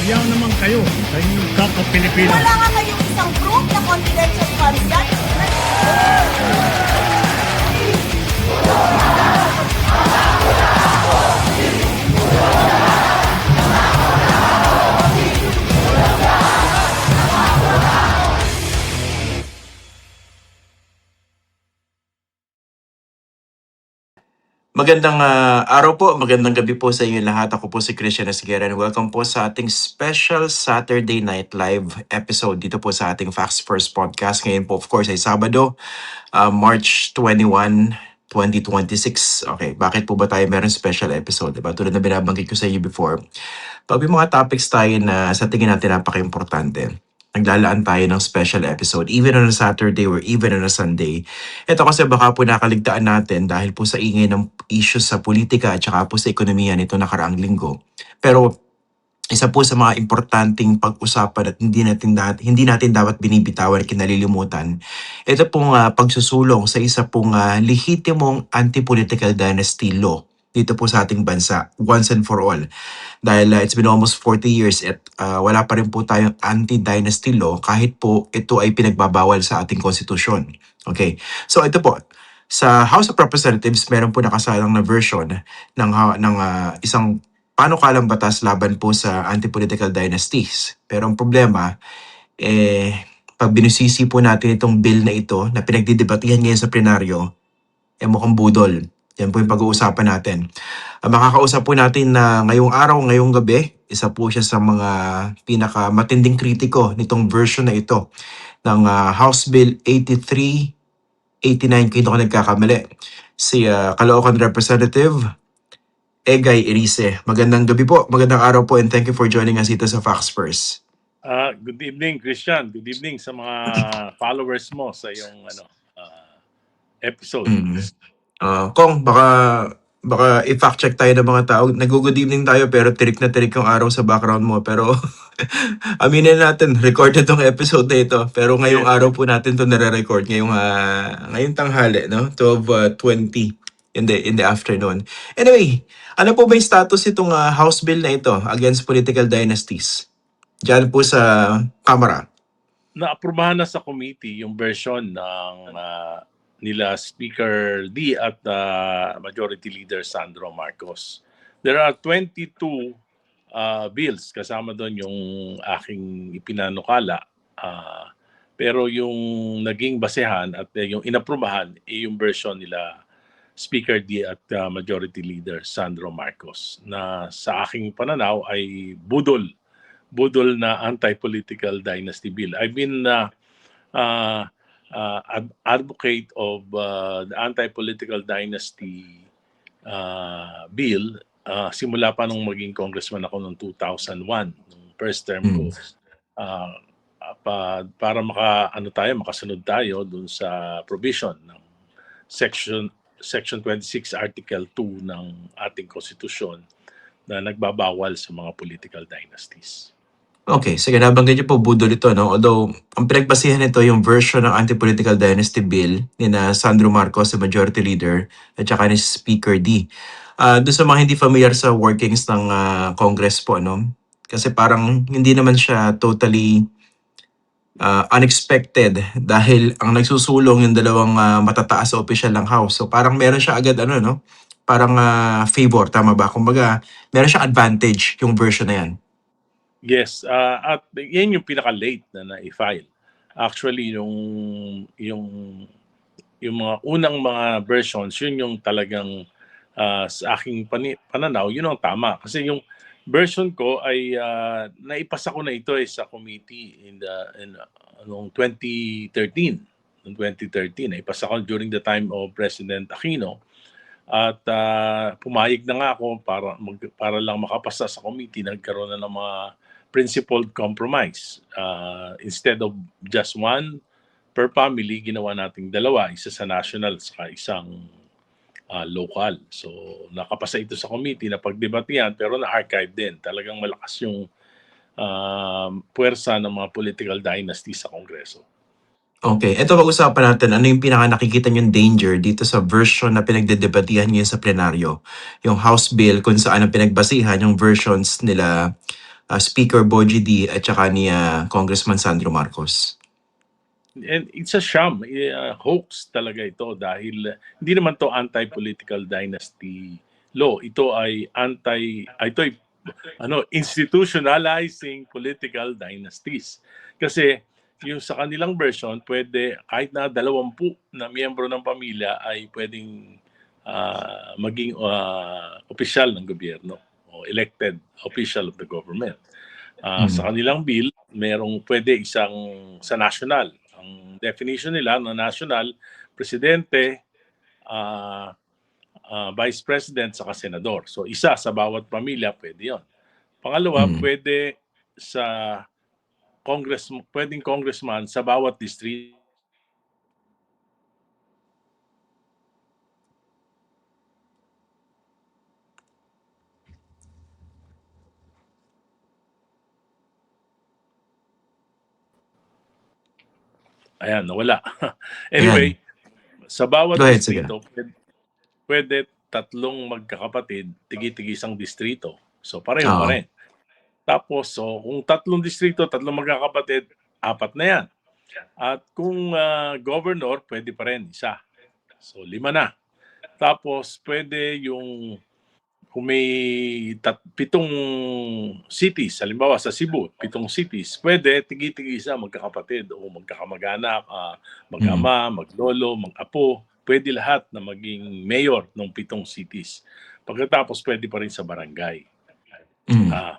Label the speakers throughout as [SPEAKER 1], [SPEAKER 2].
[SPEAKER 1] Ayaw naman kayo sa inyong kapwa Pilipino.
[SPEAKER 2] Wala nga kayong isang proof na confidential funds yan.
[SPEAKER 3] Magandang araw po, magandang gabi po sa inyo lahat. Ako po si Christian Esguera and welcome po sa ating special Saturday Night Live episode dito po sa ating Facts First podcast. Ngayon po of course ay Sabado, March 21, 2026. Okay, bakit po ba tayo meron special episode? Diba? Tulad na binabanggit ko sa inyo before, pag may mga topics tayo na sa tingin natin napaka-importante, naglalaan tayo ng special episode even on a Saturday or even on a Sunday. Ito kasi baka po nakaligtaan natin dahil po sa ingay ng issues sa politika at saka po sa ekonomiya nito nakaraang linggo. Pero isa po sa mga importanteng pag-usapan at hindi natin dapat binibitawan at kinalilimutan, ito pong pagsusulong sa isa pong lehitimong anti-political dynasty law dito po sa ating bansa, once and for all. Dahil it's been almost 40 years at wala pa rin po tayong anti-dynasty law kahit po ito ay pinagbabawal sa ating konstitusyon. Okay, so ito po, sa House of Representatives, meron po nakasalang na version ng isang panukalang batas laban po sa anti-political dynasties. Pero ang problema, pag binusisi po natin itong bill na ito na pinagdidebatihan ngayon sa plenaryo, mukhang budol. Yan po yung pag-uusapan natin. Makakausap po natin na ngayong araw, ngayong gabi, isa po siya sa mga pinakamatinding kritiko nitong version na ito ng House Bill 8389, kung hindi ako nagkakamali. Si Caloocan Representative Egay Erice. Magandang gabi po, magandang araw po, and thank you for joining us dito sa Facts First.
[SPEAKER 4] Good evening, Christian. Good evening sa mga followers mo sa iyong episode.
[SPEAKER 3] Kong, baka i-fact check tayo ng mga tao. Nag-good evening tayo pero tirik na tirik yung araw sa background mo. Pero aminin natin, recorded tong episode na ito. Pero ngayong araw po natin to nare-record. Ngayong tanghali, no? 12:20 in the afternoon. Anyway, ano po ba yung status itong House Bill na ito against political dynasties? Diyan po sa Kamara.
[SPEAKER 4] Naaprubahan na sa committee yung version ng nila Speaker D at Majority Leader Sandro Marcos. There are 22 bills, kasama doon yung aking ipinanukala. Pero yung naging basehan at yung inaprubahan yung version nila Speaker D at Majority Leader Sandro Marcos na sa aking pananaw ay budol na anti-political dynasty bill. I've been advocate of the anti-political dynasty bill simula pa nung maging congressman ako noong 2001, nung first term ko, para makasunod tayo dun sa provision ng section 26 article 2 ng ating konstitusyon na nagbabawal sa mga political dynasties.
[SPEAKER 3] Okay, sige, nabanggit niyo po budol ito, no? Although, ang pinagbasihan nito yung version ng anti-political dynasty bill ni na Sandro Marcos, sa Majority Leader, at saka ni Speaker D. Doon sa mga hindi familiar sa workings ng Congress po, no? Kasi parang hindi naman siya totally unexpected dahil ang nagsusulong yung dalawang matataas sa opisyal ng House. So parang meron siya agad, no? Parang favor, tama ba? Kumbaga, meron siyang advantage yung version na yan.
[SPEAKER 4] Yes, at yan yung pinaka-late na na-file. Actually, yung mga unang mga versions, yun yung talagang sa aking pananaw, yun ang tama. Kasi yung version ko ay naipasa ko na ito sa committee noong 2013. Noong 2013, naipasa ko during the time of President Aquino. At pumayag na nga ako para lang makapasa sa committee, nagkaroon na ng mga principled compromise. Instead of just one per family, ginawa nating dalawa, isa sa national at isang local. So nakapasa ito sa committee na pagdebatihan pero na-archive din. Talagang malakas yung puwersa ng mga political dynasty sa Kongreso.
[SPEAKER 3] Okay, eto pag-usapan natin, ano yung pinaka-nakikita niyong danger dito sa version na pinagdedebatihan ngayon sa plenaryo? Yung House Bill kung saan ang pinagbasihan yung versions nila Speaker Bogie D at saka ni Congressman Sandro Marcos.
[SPEAKER 4] And it's a sham, hoax talaga ito dahil hindi naman to anti-political dynasty law. Ito ay institutionalizing political dynasties. Kasi yung sa kanilang version, pwede kahit na 20 na miyembro ng pamilya ay pwedeng maging opisyal ng gobyerno o elected official of the government. Sa kanilang bill, merong pwede isang sa national. Ang definition nila ng national, presidente, vice president, saka senador. So isa sa bawat pamilya, pwede yon. Pangalawa, pwede sa pwedeng congressman sa bawat district. Ayan, nawala. Anyway, sa bawat
[SPEAKER 3] Go ahead, sige.
[SPEAKER 4] distrito, pwede 3 magkakapatid, tigi-tigisang distrito. So pareho pa rin. Tapos, so, kung 3 distrito, 3 magkakapatid, 4 na yan. At kung governor, pwede pa rin, 1. So 5 na. Tapos, pwede yung kung may 7 cities, halimbawa sa Cebu, 7 cities, pwede tigi-tigisa magkakapatid o magkakamag-anak, mag-ama, maglolo, mag-apo, pwede lahat na maging mayor ng 7 cities. Pagkatapos, pwede pa rin sa barangay.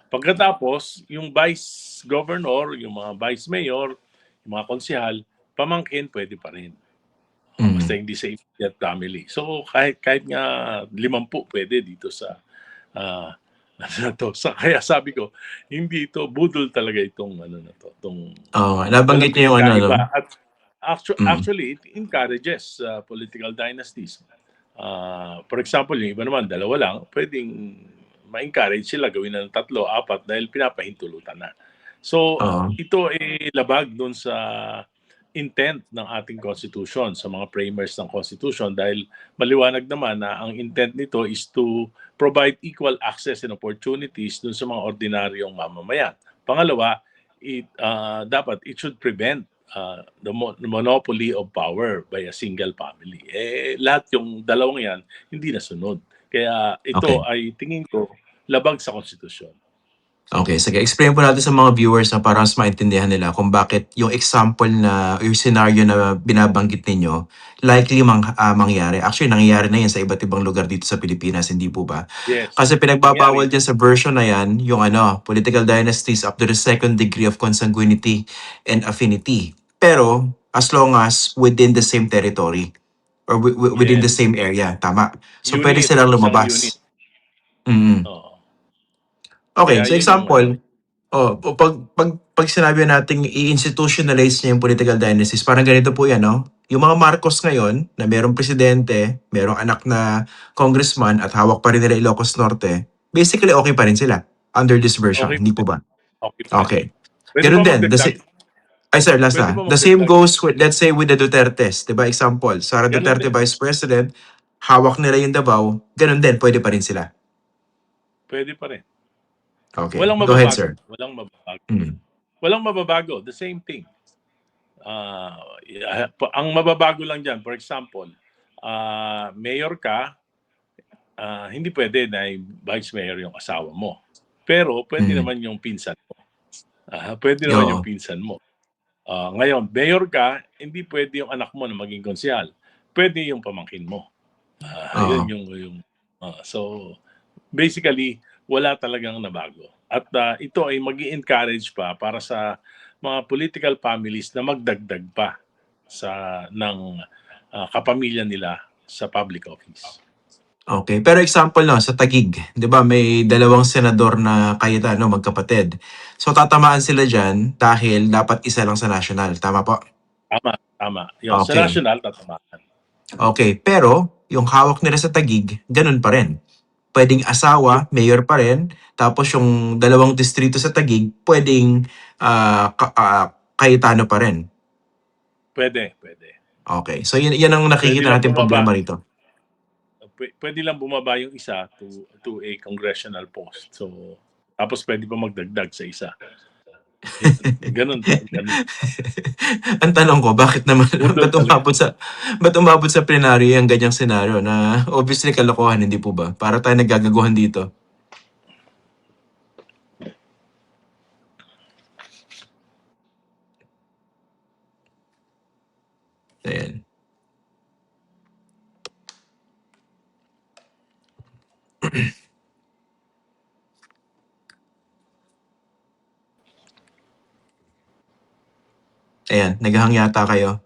[SPEAKER 4] Pagkatapos, yung vice governor, yung mga vice mayor, yung mga konsehal, pamangkin, pwede pa rin. Basta hindi sa immediate family. So, kahit nga 50 pwede dito sa kaya sabi ko, hindi ito, budol talaga itong
[SPEAKER 3] nabanggit niyo yung
[SPEAKER 4] At actually, it encourages political dynasties. For example, yung iba naman, 2 lang, pwedeng ma-encourage sila gawin na ng 3, 4 dahil pinapahintulutan na. So, ito ay labag doon sa intent ng ating Constitution, sa mga framers ng Constitution, dahil maliwanag naman na ang intent nito is to provide equal access and opportunities dun sa mga ordinaryong mamamayan. Pangalawa, dapat it should prevent the monopoly of power by a single family. Lahat yung 2 yan, hindi nasunod. Kaya ito ay tingin ko labag sa Constitution.
[SPEAKER 3] Okay, sige. Explain po natin sa mga viewers na para mas maintindihan nila kung bakit yung example na, yung scenario na binabanggit ninyo, likely mangyari. Actually, nangyayari na yan sa iba't ibang lugar dito sa Pilipinas, hindi po ba?
[SPEAKER 4] Yes.
[SPEAKER 3] Kasi pinagbabawal dyan sa version na yan, yung political dynasties up to the 2nd degree of consanguinity and affinity. Pero, as long as within the same territory or within the same area, tama? So, pwede silang lumabas. Okay,
[SPEAKER 4] Kaya
[SPEAKER 3] so example, pag sinabi nating i-institutionalize niya yung political dynasties, parang ganito po yan, no? Yung mga Marcos ngayon, na merong presidente, merong anak na congressman, at hawak pa rin nila Ilocos Norte, basically okay pa rin sila under this version, hindi po ba? Okay. Ganun din. Last na. The same goes with, let's say, with the Dutertes, di ba? Example, Sara Duterte, Vice President, hawak nila yung Davao, ganun din, pwede pa rin sila.
[SPEAKER 4] Pwede pa rin.
[SPEAKER 3] Okay.
[SPEAKER 4] Walang
[SPEAKER 3] Go
[SPEAKER 4] mababago.
[SPEAKER 3] ahead, sir.
[SPEAKER 4] Walang mababago. Walang mababago. The same thing. Ang mababago lang dyan, for example, mayor ka, hindi pwede na vice mayor yung asawa mo. Pero pwede naman yung pinsan mo. Pwede naman yung pinsan mo. Ngayon, mayor ka, hindi pwede yung anak mo na maging konsehal. Pwede yung pamangkin mo. So, basically, wala talagang nabago. At ito ay mag-i-encourage pa para sa mga political families na magdagdag pa ng kapamilya nila sa public office.
[SPEAKER 3] Okay, pero example sa Taguig, 'di ba, may 2 senador na Cayetano, magkapatid. So tatamaan sila diyan dahil dapat isa lang sa national, tama po?
[SPEAKER 4] Tama. Yung sa national tatamaan.
[SPEAKER 3] Okay, pero yung hawak nila sa Taguig, ganun pa rin. Pwedeng asawa, mayor pa rin, tapos yung 2 distrito sa Taguig, pwedeng Cayetano pa rin.
[SPEAKER 4] Pwede.
[SPEAKER 3] Okay, so yan ang nakikita natin problema rito.
[SPEAKER 4] Pwede lang bumaba yung isa to a congressional post. So, Tapos pwede pa magdagdag sa isa. Ganun.
[SPEAKER 3] Ang tanong ko, bakit naman
[SPEAKER 4] Budol talaga.
[SPEAKER 3] ba't umabot sa plenary ang ganyang senaryo na obviously kalokohan, hindi po ba? Para tayo naggagaguhan dito. Ayan. Ayan, naghahang yata kayo.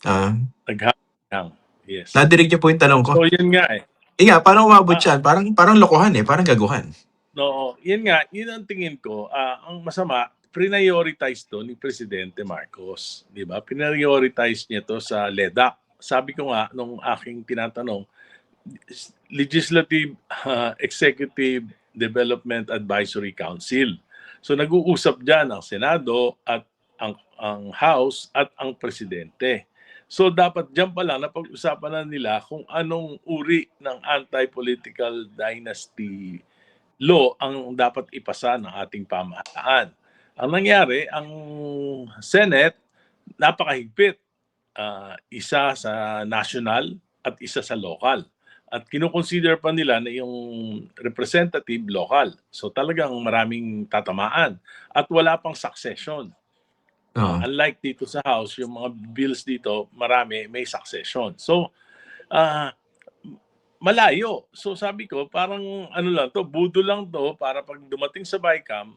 [SPEAKER 4] Naghahang. Yes.
[SPEAKER 3] Nadinig niyo po yung tanong ko.
[SPEAKER 4] So yun nga eh.
[SPEAKER 3] Paano umabot
[SPEAKER 4] Ah,
[SPEAKER 3] yan? Parang lokohan parang gaguhan.
[SPEAKER 4] No, yun nga, yun ang tingin ko. Ang masama, prioritize to ni Presidente Marcos. Di ba? Prioritize niya to sa LEDAC. Sabi ko nga, nung aking tinatanong, Legislative Executive Development Advisory Council. So nag-uusap dyan ang Senado at ang House at ang Presidente. So dapat dyan pa lang napag-usapan na nila kung anong uri ng anti-political dynasty law ang dapat ipasa ng ating pamahalaan. Ang nangyari, ang Senate, napakahigpit. Isa sa national at isa sa local. At kinukonsider pa nila na yung representative local. So talagang maraming tatamaan. At wala pang succession. Unlike dito sa House, yung mga bills dito, marami, may succession. So, malayo. So sabi ko, parang ano lang to, budo lang to para pag dumating sa BICAM,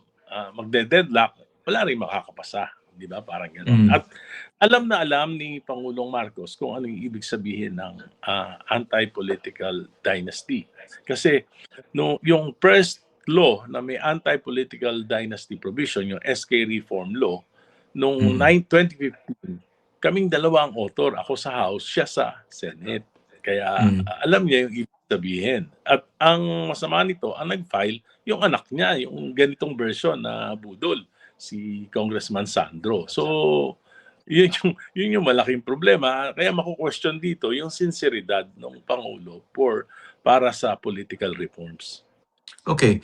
[SPEAKER 4] magde-deadlock, wala rin makakapasa. Di ba? Parang gano'n. At alam na alam ni Pangulong Marcos kung ano yung ibig sabihin ng anti-political dynasty. Kasi yung first law na may anti-political dynasty provision, yung SK Reform Law, noong 2015, kaming dalawa ang author. Ako sa House, siya sa Senate. Kaya alam niya yung ibig sabihin. At ang masama nito, ang nag-file, yung anak niya, yung ganitong version na budol, si Congressman Sandro. So, yun yung malaking problema. Kaya maku-question dito yung sinseridad ng Pangulo para sa political reforms.
[SPEAKER 3] Okay.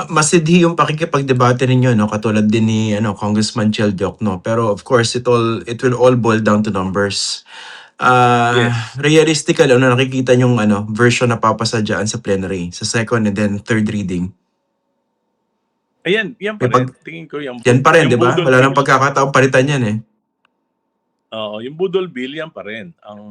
[SPEAKER 3] Masidhi yung pakikipagdebate ninyo, no? Katulad din ni Congressman Cheldiok, no? Pero of course, it will all boil down to numbers.
[SPEAKER 4] Yes.
[SPEAKER 3] Realistically, nakikita yung version na papasa dyan sa plenary, sa second and then third reading?
[SPEAKER 4] Ayan, yan pa rin. Tingin ko yan.
[SPEAKER 3] Yan pa rin, di ba?
[SPEAKER 4] budol
[SPEAKER 3] Wala nang
[SPEAKER 4] bill,
[SPEAKER 3] pagkakataong palitan yan eh.
[SPEAKER 4] yung budol bill, yan pa rin ang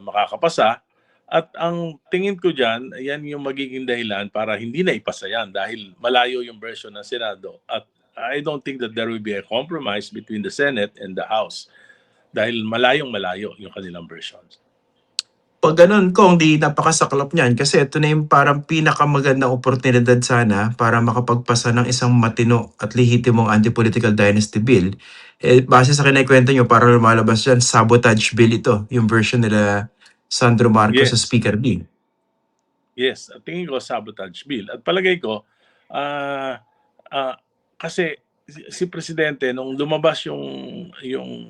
[SPEAKER 4] makakapasa. At ang tingin ko dyan, yan yung magiging dahilan para hindi na ipasa yan dahil malayo yung version ng Senado. At I don't think that there will be a compromise between the Senate and the House dahil malayong-malayo yung kanilang versions.
[SPEAKER 3] Pag ganun, kung di napakasaklap niyan, kasi ito na yung parang pinakamagandang oportunidad sana para makapagpasa ng isang matino at lehitimong anti-political dynasty bill. Base sa kinikwento nyo, para lumalabas dyan, sabotage bill ito, yung version nila Sandro Marcos sa Speaker bill.
[SPEAKER 4] Yes, tingin ko sabotage bill. At palagay ko, kasi si Presidente, nung lumabas yung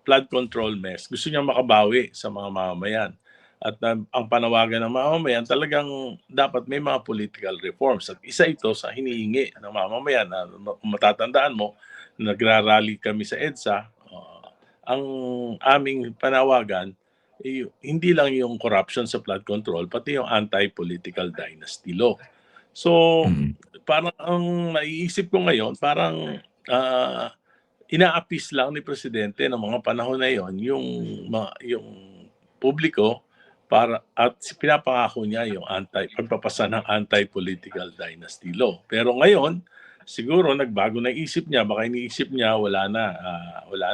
[SPEAKER 4] flood control mess, gusto niya makabawi sa mga mamamayan. At ang panawagan ng mamamayan, talagang dapat may mga political reforms. At isa ito sa hinihingi ng mamamayan. Kung matatandaan mo, nagrarally kami sa EDSA, ang aming panawagan, hindi lang yung corruption sa flood control, pati yung anti-political dynasty law. So, parang ang naiisip ko ngayon, parang ina-appease lang ni Presidente ng mga panahon na yon yung publiko at pinapangako niya yung pagpapasa ng anti-political dynasty law. Pero ngayon, siguro nagbago na isip niya, baka iniisip niya wala na, wala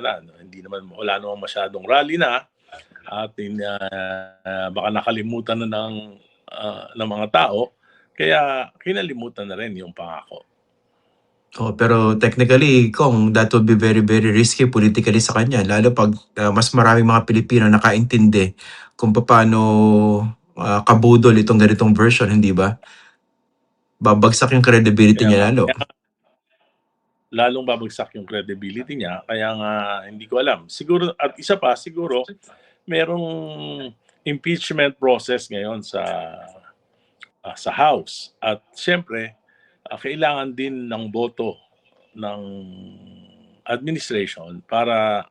[SPEAKER 4] namang masyadong rally na at baka nakalimutan na ng mga tao, kaya kinalimutan na rin yung pangako.
[SPEAKER 3] Pero technically, that would be very, very risky politically sa kanya. Lalo pag mas maraming mga Pilipino nakaintindi kung paano kabudol itong ganitong version, hindi ba? Babagsak yung credibility niya lalo.
[SPEAKER 4] Lalong babagsak yung credibility niya. Kaya nga, hindi ko alam. Siguro, at isa pa, siguro, merong impeachment process ngayon sa House. At siyempre, kailangan din ng boto ng administration para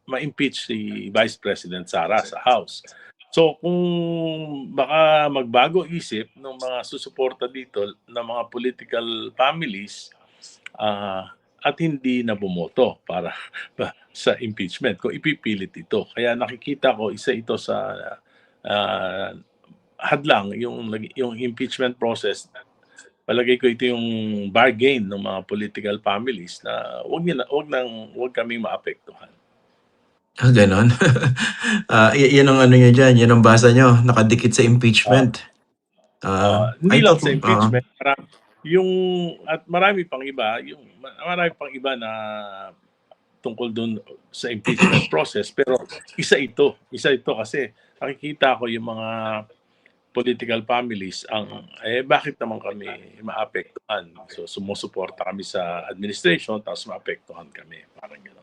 [SPEAKER 4] ma-impeach si Vice President Sara sa House. So kung baka magbago isip ng mga susuporta dito ng mga political families at hindi na bumoto para sa impeachment kung ipipilit ito. Kaya nakikita ko isa ito sa hadlang yung impeachment process. Palagay ko ito yung bargain ng mga political families na wag kaming maapektuhan.
[SPEAKER 3] Ganon. Yan ang ano nyo dyan, yan ang basa nyo, nakadikit sa impeachment.
[SPEAKER 4] Hindi
[SPEAKER 3] I
[SPEAKER 4] lang
[SPEAKER 3] thought,
[SPEAKER 4] sa impeachment, marami pang iba na tungkol dun sa impeachment process, pero isa ito kasi nakikita ko yung mga political families bakit naman kami maapektuhan? So sumusuporta kami sa administration tapos maapektuhan kami, parang gano'n.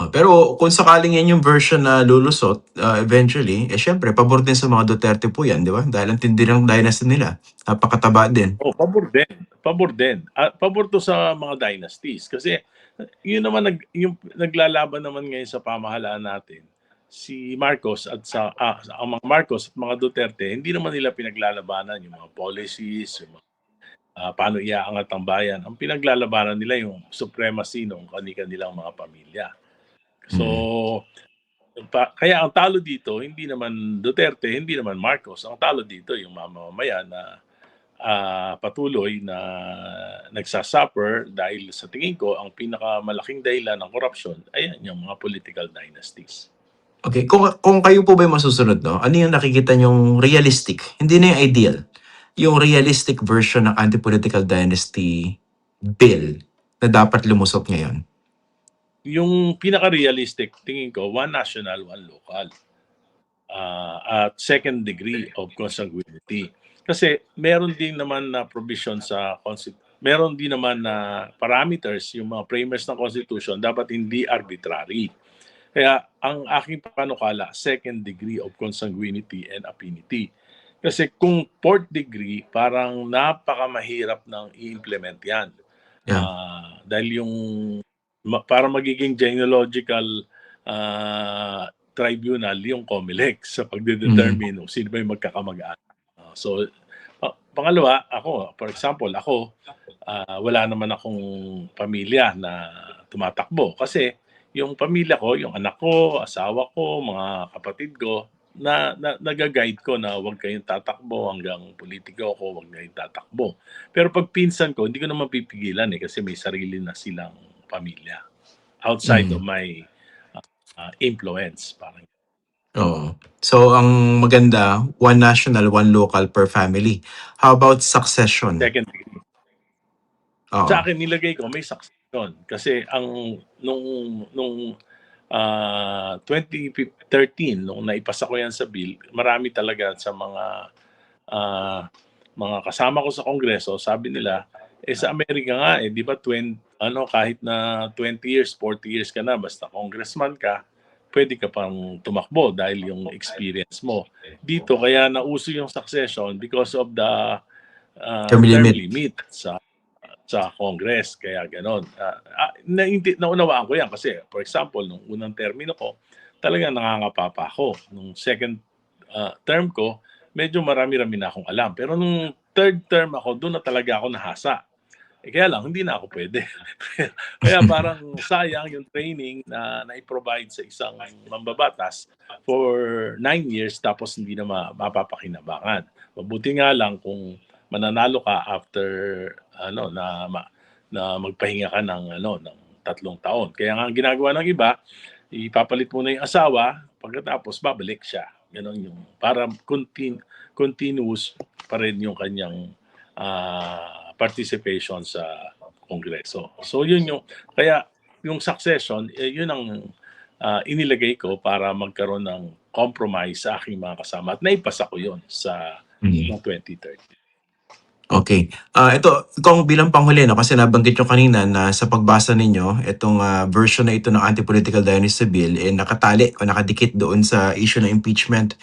[SPEAKER 3] Pero kung sakaling yan yung version na lulusot, eventually, syempre, pabor din sa mga Duterte po yan, di ba? Dahil ang tindi ng dynasty nila, napakataba din.
[SPEAKER 4] Pabor din. Pabor to sa mga dynasties kasi yun naman yung naglalaban naman ngayon sa pamahalaan natin. Si Marcos at ang mga Marcos at mga Duterte, hindi naman nila pinaglalabanan yung mga policies, yung mga, paano iaangat ang bayan. Ang pinaglalabanan nila yung supremacy ng kanilang mga pamilya. So, kaya ang talo dito, hindi naman Duterte, hindi naman Marcos. Ang talo dito yung mamamayan na patuloy na nagsasuffer dahil sa tingin ko, ang pinakamalaking dahilan ng korupsyon, ayan yung mga political dynasties.
[SPEAKER 3] Okay, kung kayo po ba yung masusunod, no? Ano yung nakikita nyong realistic? Hindi na yung ideal. Yung realistic version ng anti-political dynasty bill na dapat lumusot ngayon.
[SPEAKER 4] Yung pinaka-realistic, tingin ko, one national, one local. At second degree of consanguinity. Kasi meron din naman na provision sa meron din naman na parameters yung mga framers ng Constitution dapat hindi arbitrary. Kaya ang aking panukala, second degree of consanguinity and affinity. Kasi kung fourth degree, parang napakamahirap ng i-implement yan.
[SPEAKER 3] Yeah.
[SPEAKER 4] Dahil yung para magiging genealogical tribunal yung COMELEC sa pagdedetermine sino ba yung magkakamag-anak. So, pangalawa, for example, wala naman akong pamilya na tumatakbo kasi yung pamilya ko, yung anak ko, asawa ko, mga kapatid ko, nag-guide ko na huwag kayong tatakbo hanggang politiko ko, huwag kayong tatakbo. Pero pag pinsan ko, hindi ko naman pipigilan kasi may sarili na silang pamilya outside of my influence. Parang.
[SPEAKER 3] Oo. So, ang maganda, one national, one local per family. How about succession?
[SPEAKER 4] Second degree. Sa akin, nilagay ko, may succession. Kasi nung 2013, nung naipasa ko yan sa bill, marami talaga sa mga kasama ko sa Kongreso, sabi nila, sa Amerika nga, di ba, kahit na 20 years, 40 years ka na, basta congressman ka, pwede ka pang tumakbo dahil yung experience mo. Dito, kaya nauso yung succession because of the term limit sa Congress, kaya ganon. Naunawaan ko yan kasi, for example, nung unang termino ko, talagang nangangapa pa ako. Nung second term ko, medyo marami-rami na akong alam. Pero nung third term ako, doon na talaga ako nahasa. Kaya lang, hindi na ako pwede. Kaya parang sayang yung training na i-provide sa isang mambabatas for 9 years tapos hindi na mapapakinabangan. Mabuti nga lang kung mananalo ka after na magpahinga ka ng 3 taon. Kaya nga ang ginagawa ng iba, ipapalit mo na yung asawa, pagkatapos babalik siya. Ganon yung para continuous pa rin yung kanyang participation sa Kongreso. So yun kaya yung succession, yun ang inilagay ko para magkaroon ng compromise sa aking mga kasama at naipasa ko yun sa 2030.
[SPEAKER 3] Okay. Ito, kung bilang panghuli, no, kasi nabanggit nyo kanina na sa pagbasa ninyo, itong version na ito ng Anti-Political Dynasty Bill, nakatali o nakadikit doon sa issue ng impeachment.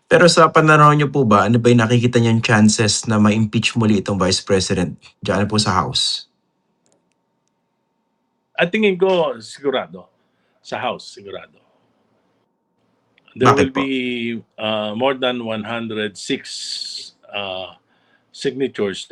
[SPEAKER 3] Pero sa pananaw nyo po ba, ano ba yung nakikita niyang chances na ma-impeach muli itong Vice President diyan po sa House?
[SPEAKER 4] At tingin ko, sigurado. Sa House, sigurado. There
[SPEAKER 3] Bakit
[SPEAKER 4] will
[SPEAKER 3] po?
[SPEAKER 4] be more than 106 signatures.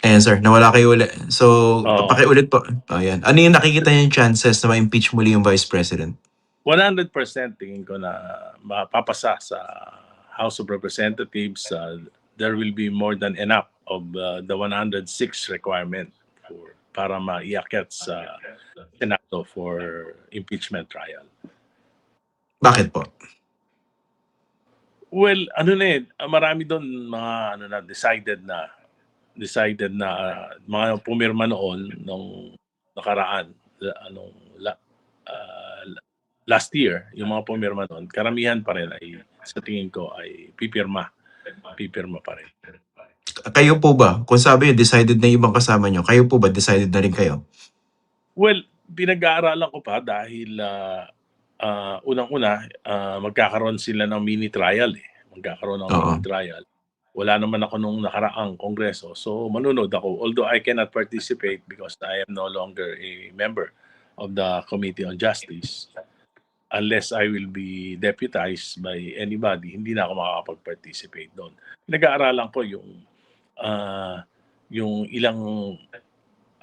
[SPEAKER 3] Ayan sir, nawala kayo ulit. So,
[SPEAKER 4] Oo.
[SPEAKER 3] pakiulit po. Ayan. Ano yung nakikita niyang chances na ma-impeach muli yung Vice President?
[SPEAKER 4] 100% tingin ko na mapapasa sa House of Representatives. There will be more than enough of the 106 requirement para maiakyat sa Senado for impeachment trial.
[SPEAKER 3] Bakit po?
[SPEAKER 4] Well, ano na marami doon mga decided na mga pumirma noon nung nakaraan anong last year, yung mga pumirma noon, karamihan pa rin ay sa tingin ko ay pipirma pa rin.
[SPEAKER 3] Kayo po ba? Kung sabi niyo, decided na yung ibang kasama niyo, kayo po ba decided na rin kayo?
[SPEAKER 4] Well, pinag-aaralan ko pa dahil unang-una, magkakaroon sila ng mini trial eh. Magkakaroon ng
[SPEAKER 3] Oo.
[SPEAKER 4] mini trial. Wala naman ako nung nakaraang kongreso. So, manunod ako. Although I cannot participate because I am no longer a member of the Committee on Justice. Unless I will be deputized by anybody, hindi na ako makakapag-participate doon. Nag-aaralan ko yung ilang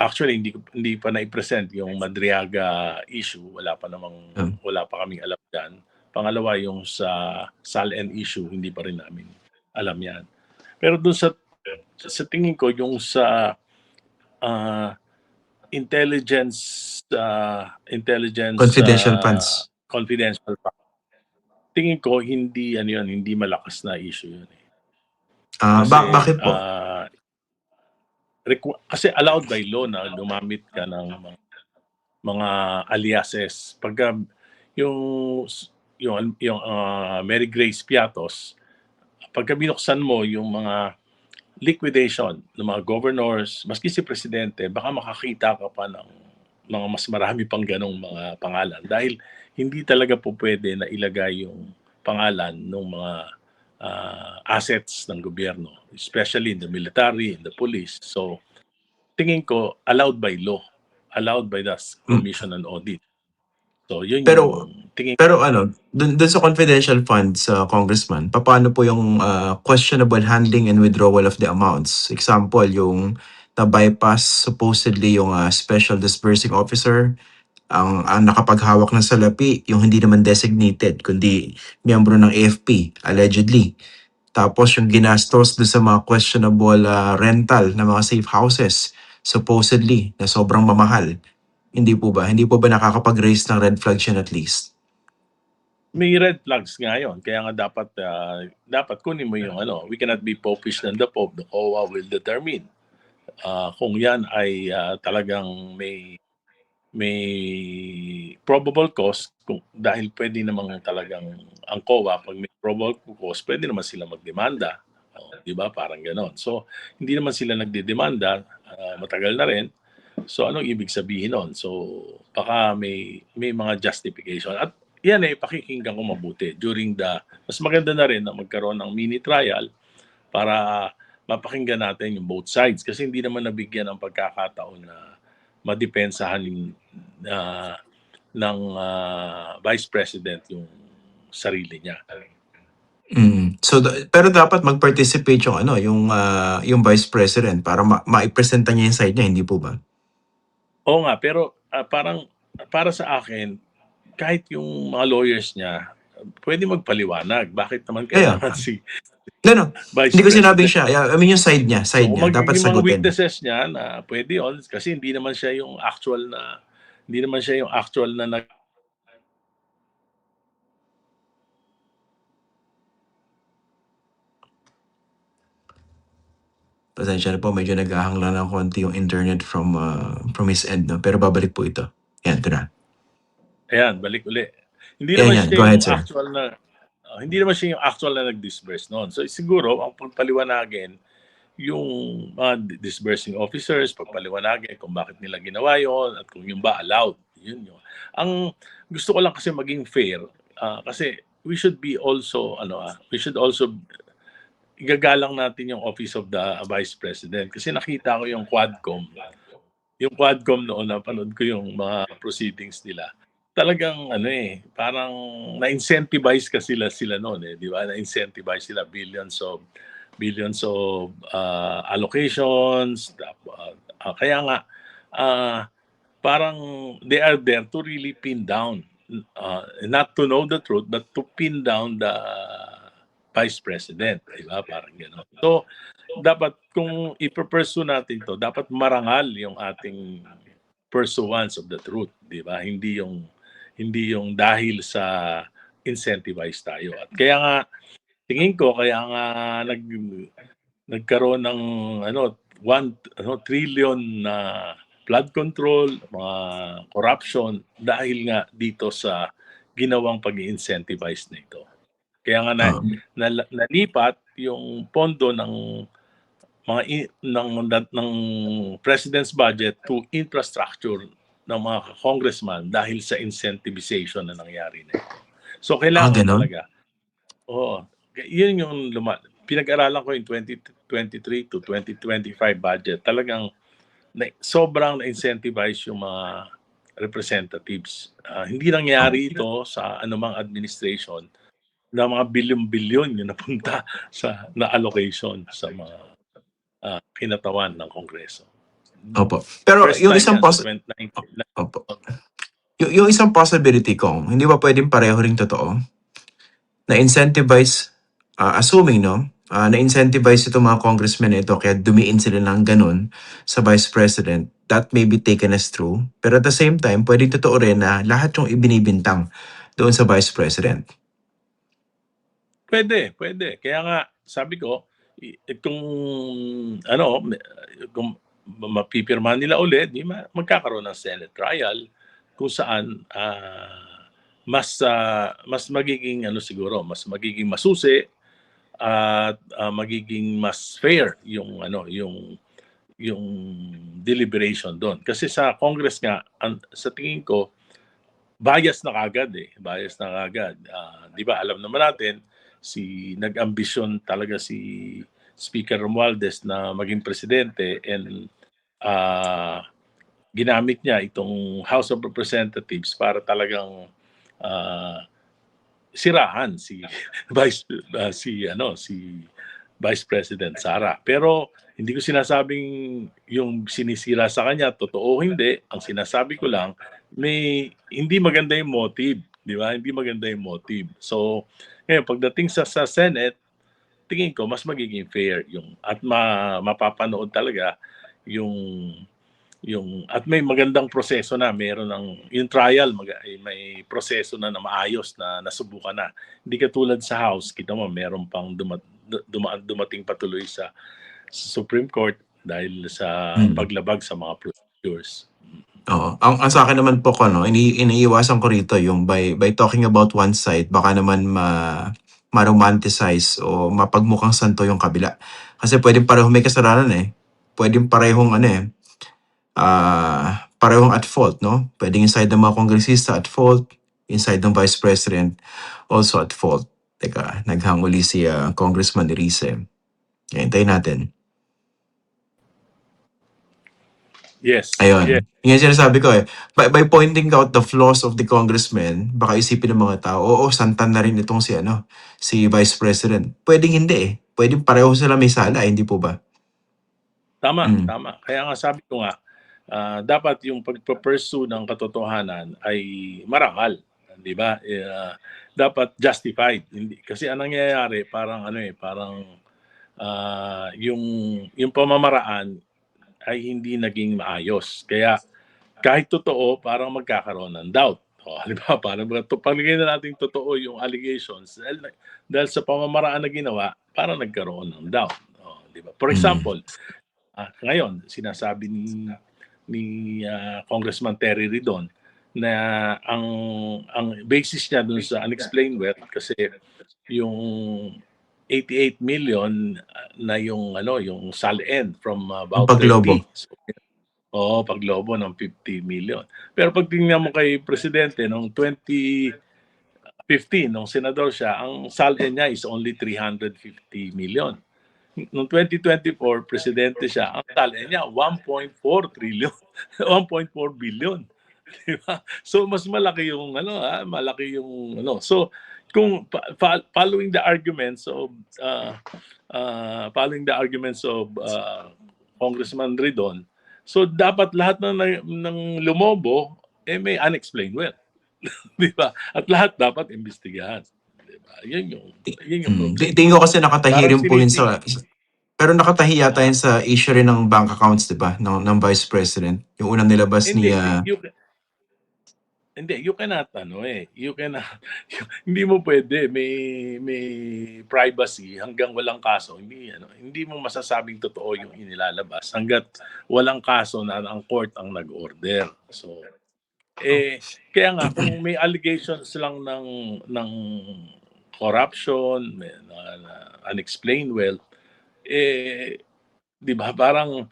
[SPEAKER 4] actually hindi pa na-present yung Madriaga issue, wala pa kaming alam diyan. Pangalawa yung sa SALN issue, hindi pa rin namin alam 'yan. Pero doon sa tingin ko yung sa intelligence
[SPEAKER 3] Confidential funds.
[SPEAKER 4] confidential tingin ko hindi hindi malakas na issue yun eh.
[SPEAKER 3] Bakit po?
[SPEAKER 4] Kasi allowed by law na gumamit ka ng mga aliases. Pagka yung Mary Grace Piatos, pagka binuksan mo yung mga liquidation ng mga governors, maski si presidente, baka makakita ka pa ng mga mas marami pang ganong mga pangalan dahil hindi talaga po pwede na ilagay yung pangalan ng mga assets ng gobyerno, especially in the military, in the police. So, tingin ko allowed by law, allowed by the Commission on Audit. So, yun
[SPEAKER 3] Pero
[SPEAKER 4] yung tingin ko.
[SPEAKER 3] pero dun sa confidential funds, Congressman, paano po yung questionable handling and withdrawal of the amounts? Example, yung na-bypass supposedly yung special disbursing officer, ang nakapaghawak ng salapi, yung hindi naman designated, kundi miyembro ng AFP, allegedly. Tapos yung ginastos doon sa mga questionable rental na mga safe houses, supposedly, na sobrang mamahal. Hindi po ba? Hindi po ba nakakapag-raise ng red flags yun at least?
[SPEAKER 4] May red flags nga yun. Kaya nga dapat kunin mo yung we cannot be popish than the Pope. The COA will determine kung yan ay talagang may probable cause dahil pwede namang talagang ang COA pag may probable cause pwede naman sila magdemanda, di ba, parang ganon. So hindi naman sila nagdedemanda, matagal na rin. So anong ibig sabihin nun? So baka may mga justification at yan pakikinggan ko mabuti during mas maganda na rin na magkaroon ng mini trial para mapakinggan natin yung both sides kasi hindi naman nabigyan ng pagkakataon na madepensahan ng Vice President yung sarili niya.
[SPEAKER 3] So pero dapat mag-participate yung yung Vice President para maipresenta niya yung side niya, hindi po ba?
[SPEAKER 4] Oo nga, pero parang para sa akin, kahit yung mga lawyers niya, pwede magpaliwanag. Bakit naman kailangan si
[SPEAKER 3] No.
[SPEAKER 4] Vice
[SPEAKER 3] Hindi ko
[SPEAKER 4] President?
[SPEAKER 3] sinabing siya. I mean yung side niya.
[SPEAKER 4] So, kung
[SPEAKER 3] Dapat
[SPEAKER 4] magiging mga
[SPEAKER 3] sagutin.
[SPEAKER 4] witnesses niya na pwede yun, kasi hindi naman siya yung actual na nag
[SPEAKER 3] Pasensya na po, medyo naghahang lang ng konti yung internet from his end, no? Pero babalik po ito. Yan, ito na.
[SPEAKER 4] Ayan, balik uli. Hindi
[SPEAKER 3] Yan,
[SPEAKER 4] naman
[SPEAKER 3] yan.
[SPEAKER 4] siya
[SPEAKER 3] Go ahead,
[SPEAKER 4] yung
[SPEAKER 3] sir.
[SPEAKER 4] actual na hindi naman siya yung actual na nag-disburse noon. So siguro ang pagpaliwanagin yung mga disbursing officers, pagpaliwanagin kung bakit nila ginawa yon at kung yung ba allowed. Yun yun. Ang gusto ko lang kasi maging fair kasi we should also igagalang natin yung Office of the Vice President kasi nakita ko yung Quadcom. Yung Quadcom noon, napanood ko yung mga proceedings nila. Talagang parang na-incentivize kasi sila noon di ba? Na-incentivize sila billions of allocations. Kaya nga parang they are there to really pin down, not to know the truth, but to pin down the Vice President, di ba? Parang gano'n. So, dapat kung ipupursue natin to, dapat marangal yung ating pursuance of the truth, di ba? Hindi yung dahil sa incentivize tayo. At kaya nga tingin ko nagkaroon ng 1 trillion na flood control, mga corruption dahil nga dito sa ginawang pag-incentivize nito. Kaya nga nalipat yung pondo ng ng president's budget to infrastructure ng mga congressman dahil sa incentivization na nangyari na ito. So kailangan
[SPEAKER 3] Ganon?
[SPEAKER 4] talaga. Oo. Yun yung pinag-aralan ko yung 2023 to 2025 budget. Talagang sobrang na-incentivize yung mga representatives. Hindi nangyari ito sa anumang administration na mga bilyon-bilyon yung napunta na allocation sa mga kinatawan ng Kongreso.
[SPEAKER 3] Opo. Pero
[SPEAKER 4] First
[SPEAKER 3] yung
[SPEAKER 4] time
[SPEAKER 3] isang
[SPEAKER 4] yan sa 2019.
[SPEAKER 3] Opo. Yung isang possibility kong, hindi ba pwedeng pareho ring totoo? Na-incentivize, assuming, na-incentivize itong mga congressmen na ito kaya dumiin sila ng ganun sa Vice President, that may be taken as true. Pero at the same time, pwedeng totoo rin na lahat yung ibinibintang doon sa Vice President.
[SPEAKER 4] Pwede. Kaya nga, sabi ko, kung mapipirmahan nila ulit, magkakaroon ng Senate trial kung saan mas magiging siguro, mas magiging masusi at magiging mas fair yung deliberation doon. Kasi sa Congress nga, sa tingin ko, bias na kagad. Di ba, alam naman natin, nag-ambisyon talaga si Speaker Romualdez na maging presidente and ginamit niya itong House of Representatives para talagang sirahan si Vice President Sara. Pero hindi ko sinasabing yung sinisira sa kanya totoo o hindi. Ang sinasabi ko lang hindi maganda yung motive, di ba? Hindi maganda yung motive. So, ngayon pagdating sa Senate, tingin ko mas magiging fair at mapapanood talaga yung at may magandang proseso na, meron yung trial, may proseso na maayos na nasubukan na. Hindi katulad sa House, kita mo meron pang dumating patuloy sa Supreme Court dahil sa paglabag sa mga procedures.
[SPEAKER 3] Oo. Ang sa akin naman po iniiwasan ko rito yung by talking about one side, baka naman ma-romanticize o mapagmukhang santo yung kabila. Kasi pwedeng parehong may kasalanan Pwedeng parehong parehong at fault, no? Pwedeng inside ng mga kongresista at fault, inside ng Vice President also at fault. Teka, naghanguli si Congressman Erice. Hintayin natin.
[SPEAKER 4] Yes.
[SPEAKER 3] Ayun.
[SPEAKER 4] Yes.
[SPEAKER 3] Yung sinasabi ko by pointing out the flaws of the congressman, baka isipin ng mga tao, santan na rin itong si Vice President. Pwedeng hindi Pwedeng pareho sila may sala, hindi po ba?
[SPEAKER 4] Tama. Kaya nga sabi ko nga, dapat yung pagpursue ng katotohanan ay marangal, di ba? Dapat justified. Kasi ang nangyayari parang yung pamamaraan ay hindi naging maayos. Kaya kahit totoo, parang magkakaroon ng doubt. Di ba? Parang palagay na natin totoo yung allegations dahil sa pamamaraan na ginawa, parang nagkaroon ng doubt. Di di ba? For example, ngayon sinasabi ni Congressman Terry Ridon na ang basis niya dun sa unexplained wealth kasi yung 88 million na yung yung SALN from about
[SPEAKER 3] Paglobo.
[SPEAKER 4] 30. Paglobo ng 50 million. Pero pag tingnan mo kay presidente noong 2015 nung senador siya, ang SALN niya is only 350 million. Noong 2024 presidente siya, ang SALN niya 1.4 trillion, 1.4 billion. Diba? So mas malaki yung malaki yung So kung following the arguments of Congressman Ridon, so dapat lahat ng lumobo may unexplained wealth. Di ba? At lahat dapat imbestigahan. Di ba? Yun yung problem.
[SPEAKER 3] Tingin ko kasi nakatahi rin po yun
[SPEAKER 4] Parang
[SPEAKER 3] pero nakatahi yata yun sa issue rin ng bank accounts, di ba? Ng Vice President. Yung unang nilabas
[SPEAKER 4] Hindi,
[SPEAKER 3] niya.
[SPEAKER 4] you cannot hindi mo pwede may privacy hanggang walang kaso. Hindi mo masasabing totoo yung inilalabas hangga't walang kaso na ang court ang nag-order. So kaya nga kung may allegations lang ng corruption, unexplained wealth, di ba parang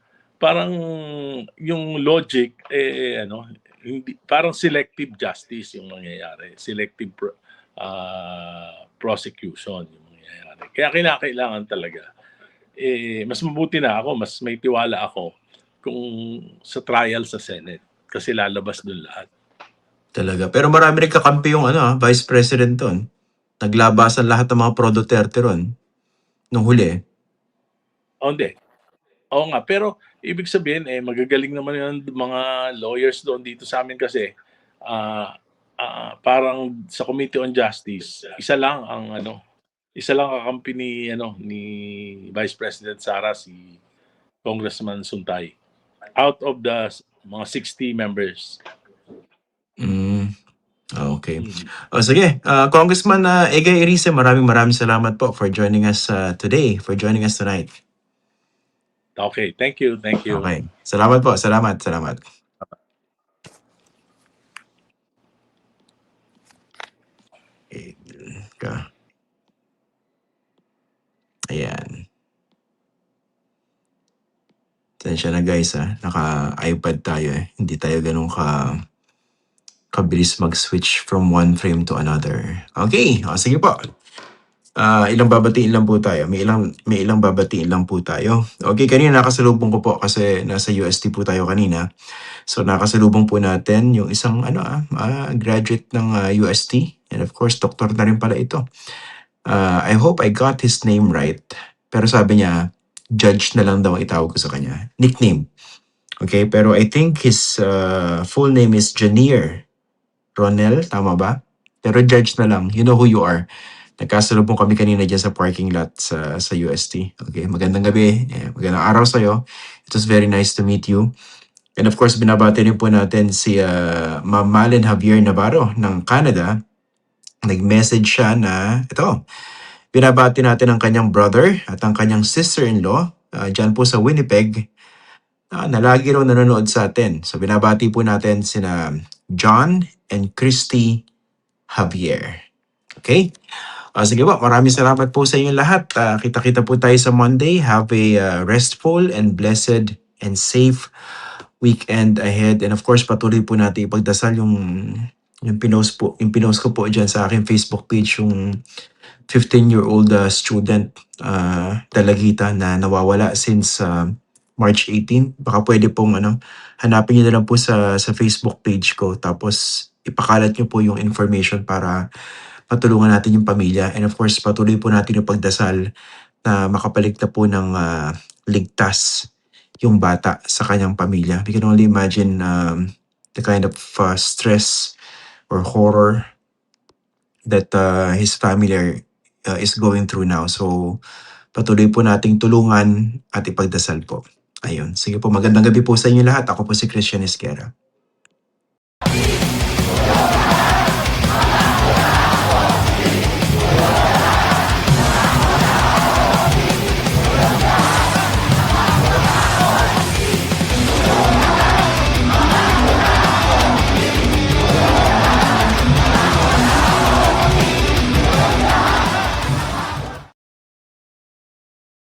[SPEAKER 4] yung logic hindi, parang selective justice yung mangyayari, selective prosecution yung mangyayari. Kaya kinakailangan talaga mas mabuti na ako, mas may tiwala ako kung sa trial sa Senate kasi lalabas doon lahat.
[SPEAKER 3] Talaga. Pero marami rin kakampi yung Vice President doon. Naglabasan lahat ng mga pro-Duterte ron nung huli.
[SPEAKER 4] Hindi. Oo nga, pero ibig sabihin magagaling naman yung mga lawyers doon dito sa amin kasi parang sa Committee on Justice, isa lang kakampi ni Vice President Sara, si Congressman Suntay. Out of the mga 60 members.
[SPEAKER 3] Okay. Sige. Congressman Egay Erice, maraming salamat po for joining us today, for joining us tonight.
[SPEAKER 4] Okay, thank you.
[SPEAKER 3] Okay. Salamat po. Salamat. Ayan. Tensya na guys naka-iPad tayo Hindi tayo ganun kabilis mag-switch from one frame to another. Okay. Sige po. Ilang babatiin lang po tayo. May ilang babatiin lang po tayo. Okay, kanina nakasalubong ko po kasi nasa UST po tayo kanina. So nakasalubong po natin yung isang graduate ng UST. And of course, doktor na rin pala ito. I hope I got his name right. Pero sabi niya, Judge na lang daw itawag ko sa kanya. Nickname. Okay, pero I think his full name is Janier Ronel, tama ba? Pero Judge na lang. You know who you are. Nagkasalubong kami kanina dyan sa parking lot sa UST. Okay, magandang gabi. Magandang araw sa'yo. It was very nice to meet you. And of course, binabati rin po natin si Ma'am Malen Javier Navarro ng Canada. Nag-message siya na, binabati natin ang kanyang brother at ang kanyang sister-in-law dyan po sa Winnipeg na lagi raw nanonood sa atin. So binabati po natin sina John and Christy Javier. Okay? Sige po, maraming salamat po sa inyo lahat. Kita-kita po tayo sa Monday. Have a restful and blessed and safe weekend ahead. And of course, patuloy po natin ipagdasal yung pinost ko po dyan sa aking Facebook page, yung 15-year-old student Dalagita na nawawala since March 18. Baka pwede pong hanapin nyo na lang po sa Facebook page ko. Tapos ipakalat nyo po yung information para patulungan natin yung pamilya. And of course, patuloy po natin yung pagdasal na makapaligtas po ng ligtas yung bata sa kanyang pamilya. We can only imagine the kind of stress or horror that his family is going through now. So, patuloy po nating tulungan at ipagdasal po. Ayun. Sige po, magandang gabi po sa inyo lahat. Ako po si Christian Esquera.